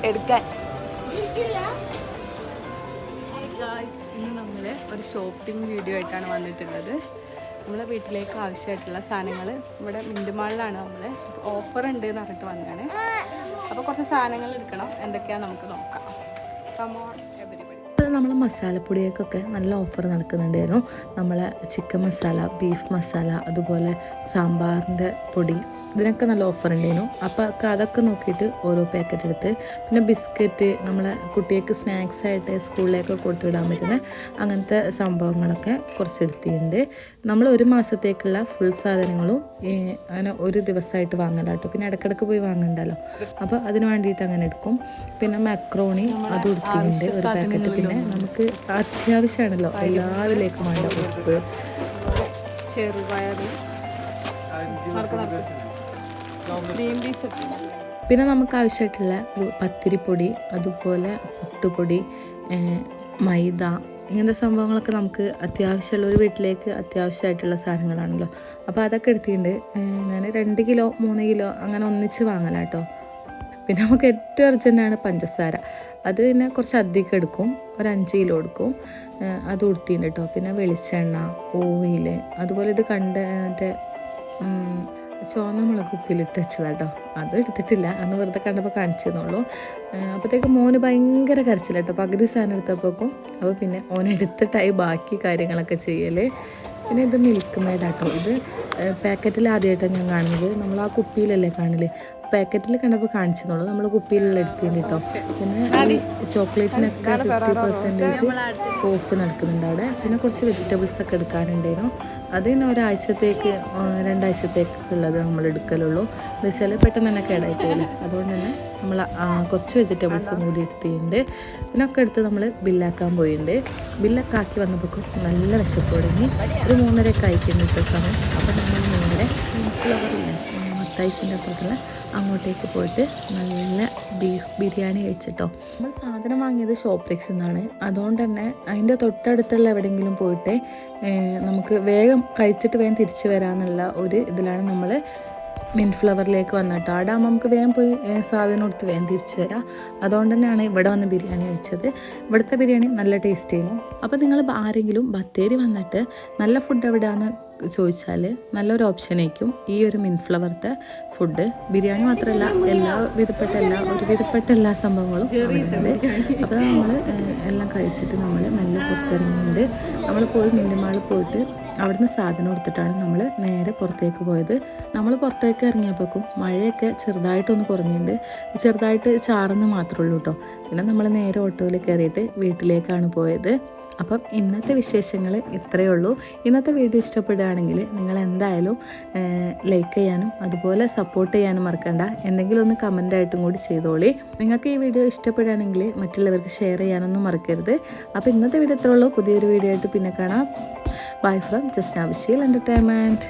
എടുക്കാൻ. ഇന്ന് നമ്മൾ ഒരു ഷോപ്പിംഗ് വീഡിയോ ആയിട്ടാണ് വന്നിട്ടുള്ളത്. നമ്മളെ വീട്ടിലേക്ക് ആവശ്യമായിട്ടുള്ള സാധനങ്ങൾ ഇവിടെ മിൻറ്റുമാളിലാണ്. നമ്മൾ ഓഫർ ഉണ്ട് എന്ന് പറഞ്ഞിട്ട് വന്നതാണ്. അപ്പോൾ കുറച്ച് സാധനങ്ങൾ എടുക്കണം. എന്തൊക്കെയാണെന്ന് നമുക്ക് നോക്കാം. നമ്മളെ മസാലപ്പൊടിയൊക്കെ നല്ല ഓഫർ നടക്കുന്നുണ്ടായിരുന്നു. നമ്മളെ ചിക്കൻ മസാല, ബീഫ് മസാല, അതുപോലെ സാമ്പാറിൻ്റെ പൊടി, ഇതിനൊക്കെ നല്ല ഓഫർ ഉണ്ടായിരുന്നു. അപ്പോൾ അതൊക്കെ നോക്കിയിട്ട് ഓരോ പാക്കറ്റ് എടുത്ത്, പിന്നെ ബിസ്ക്കറ്റ്, നമ്മളെ കുട്ടികൾക്ക് സ്നാക്സ് ആയിട്ട് സ്കൂളിലേക്ക് കൊടുത്തു വിടാൻ പറ്റുന്ന അങ്ങനത്തെ സംഭവങ്ങളൊക്കെ കുറച്ച് എടുത്തിട്ടുണ്ട്. നമ്മൾ ഒരു മാസത്തേക്കുള്ള ഫുൾ സാധനങ്ങളും അങ്ങനെ ഒരു ദിവസമായിട്ട് വാങ്ങലാട്ടോ. പിന്നെ ഇടയ്ക്കിടയ്ക്ക് പോയി വാങ്ങണ്ടല്ലോ. അപ്പോൾ അതിന് വേണ്ടിയിട്ട് അങ്ങനെ എടുക്കും. പിന്നെ മാക്രോണി അത് കൊടുത്തിട്ടുണ്ട് ഒരു പാക്കറ്റ്. പിന്നെ നമുക്ക് അത്യാവശ്യമാണല്ലോ എല്ലാവരിലേക്കും വേണ്ട ഉപ്പ്, ചെറുപയർ, പിന്നെ നമുക്ക് ആവശ്യമായിട്ടുള്ള പത്തിരിപ്പൊടി, അതുപോലെ പുട്ടുപൊടി, മൈദ, ഇങ്ങനത്തെ സംഭവങ്ങളൊക്കെ നമുക്ക് അത്യാവശ്യമുള്ള ഒരു വീട്ടിലേക്ക് അത്യാവശ്യമായിട്ടുള്ള സാധനങ്ങളാണല്ലോ. അപ്പോൾ അതൊക്കെ എടുത്തിട്ടുണ്ട്. ഞാൻ 2 കിലോ 3 കിലോ അങ്ങനെ ഒന്നിച്ച് വാങ്ങലാട്ടോ. പിന്നെ നമുക്ക് ഏറ്റവും അർജൻറ്റാണ് പഞ്ചസാര. അത് പിന്നെ കുറച്ച് അധികം എടുക്കും, ഒരു 5 കിലോ എടുക്കും. അത് കൊടുത്തിട്ടുണ്ട് കേട്ടോ. പിന്നെ വെളിച്ചെണ്ണ, ഓയിൽ, അതുപോലെ ഇത് കണ്ട മറ്റേ ചുവന്ന മുളക് ഉപ്പിലിട്ട് വെച്ചതാട്ടോ. അത് എടുത്തിട്ടില്ല, അന്ന് വെറുതെ കണ്ടപ്പോൾ കാണിച്ചു തന്നുള്ളൂ. അപ്പോഴത്തേക്ക് മോന് ഭയങ്കര കരച്ചിലാട്ടോ പകുതി സാധനം എടുത്തപ്പോക്കും. അപ്പോൾ പിന്നെ ഓനെടുത്തിട്ടായി ബാക്കി കാര്യങ്ങളൊക്കെ ചെയ്യൽ. പിന്നെ ഇത് മിൽക്ക് മെയ്ഡാട്ടോ. ഇത് പാക്കറ്റിൽ ആദ്യമായിട്ടാണ് ഞാൻ കാണുന്നത്. നമ്മൾ ആ കുപ്പിയിലല്ലേ കാണല്, പാക്കറ്റിൽ കണ്ടപ്പോൾ കാണിച്ചെന്നുള്ളൂ. നമ്മൾ കുപ്പിയിലുള്ള എടുത്തിട്ടുണ്ട് കേട്ടോ. പിന്നെ ചോക്ലേറ്റിനൊക്കെ 50% ഓഫ് നടക്കുന്നുണ്ട് അവിടെ. പിന്നെ കുറച്ച് വെജിറ്റബിൾസൊക്കെ എടുക്കാനുണ്ടായിരുന്നു. അത് പിന്നെ ഒരാഴ്ചത്തേക്ക് 2 ആഴ്ചത്തേക്കുള്ളത് നമ്മൾ എടുക്കലുള്ളൂ. എന്ന് വെച്ചാൽ പെട്ടെന്ന് തന്നെ കേടായി പോകില്ല. അതുകൊണ്ട് തന്നെ നമ്മൾ കുറച്ച് വെജിറ്റബിൾസും കൂടി എടുത്തിട്ടുണ്ട്. പിന്നെ ഒക്കെ എടുത്ത് നമ്മൾ ബില്ലാക്കാൻ പോയിട്ടുണ്ട്. ബില്ലൊക്കെ ആക്കി വന്നപ്പോൾ നല്ല വിശപ്പ് തുടങ്ങി. ഒരു 3:30 ആയിക്കുന്നു ഇത്ര സമയം. അപ്പോൾ നമ്മൾ നേരെ ഫ്ലവറില്ല മത്തായിക്കിൻ്റെ അപ്പുറത്തുള്ള അങ്ങോട്ടേക്ക് പോയിട്ട് നല്ല ബീഫ് ബിരിയാണി കഴിച്ചിട്ടോ. നമ്മൾ സാധനം വാങ്ങിയത് ഷോപ്ലെക്സിൽ നിന്നാണ്. അതുകൊണ്ട് തന്നെ അതിൻ്റെ തൊട്ടടുത്തുള്ള എവിടെയെങ്കിലും പോയിട്ട് നമുക്ക് വേഗം കഴിച്ചിട്ട് വേഗം തിരിച്ചു വരാമെന്നുള്ള ഒരു ഇതിലാണ് നമ്മൾ മിൻഫ്ലവറിലേക്ക് വന്നിട്ടോ. അവിടെ ആകുമ്പോൾ നമുക്ക് വേഗം പോയി സാധനം കൊടുത്ത് വേഗം തിരിച്ചു വരാം. അതുകൊണ്ട് തന്നെയാണ് ഇവിടെ വന്ന് ബിരിയാണി കഴിച്ചത്. ഇവിടുത്തെ ബിരിയാണി നല്ല ടേസ്റ്റ് ചെയ്യുന്നു. അപ്പോൾ നിങ്ങൾ ആരെങ്കിലും ബത്തേരി വന്നിട്ട് നല്ല ഫുഡ് എവിടെയാണെന്ന് ചോദിച്ചാൽ നല്ലൊരു ഓപ്ഷനായിരിക്കും ഈ ഒരു മിൻഫ്ലവറിൻ്റെ ഫുഡ്. ബിരിയാണി മാത്രമല്ല, ഒരുവിധപ്പെട്ട എല്ലാ സംഭവങ്ങളും ഉണ്ട്. അപ്പോൾ നമ്മൾ എല്ലാം കഴിച്ചിട്ട് നമ്മൾ മെല്ലെ പുറത്തിറങ്ങിയിട്ടുണ്ട്. നമ്മൾ പോയി മിൻറ്റുമാളിൽ പോയിട്ട് അവിടുന്ന് സാധനം എടുത്തിട്ടാണ് നമ്മൾ നേരെ പുറത്തേക്ക് പോയത്. നമ്മൾ പുറത്തേക്ക് ഇറങ്ങിയപ്പോഴേക്കും മഴയൊക്കെ ചെറുതായിട്ടൊന്ന് കുറഞ്ഞിട്ടുണ്ട്. ചെറുതായിട്ട് ചാറുന്ന് മാത്രമേ ഉള്ളൂ കേട്ടോ. പിന്നെ നമ്മൾ നേരെ ഓട്ടോയിൽ കയറിയിട്ട് വീട്ടിലേക്കാണ് പോയത്. അപ്പം ഇന്നത്തെ വിശേഷങ്ങൾ ഇത്രയേ ഉള്ളൂ. ഇന്നത്തെ വീഡിയോ ഇഷ്ടപ്പെടുകയാണെങ്കിൽ നിങ്ങൾ എന്തായാലും ലൈക്ക് ചെയ്യാനും അതുപോലെ സപ്പോർട്ട് ചെയ്യാനും മറക്കണ്ട. എന്തെങ്കിലും ഒന്ന് കമൻ്റായിട്ടും കൂടി ചെയ്തോളി. നിങ്ങൾക്ക് ഈ വീഡിയോ ഇഷ്ടപ്പെടുകയാണെങ്കിൽ മറ്റുള്ളവർക്ക് ഷെയർ ചെയ്യാനൊന്നും മറക്കരുത്. അപ്പോൾ ഇന്നത്തെ വീഡിയോ ഇത്രയേ ഉള്ളൂ. പുതിയൊരു വീഡിയോ ആയിട്ട് പിന്നെ കാണാം. ബൈ ഫ്രം ജസ്ന വിശീൽ എൻ്റർടൈൻമെൻറ്റ്.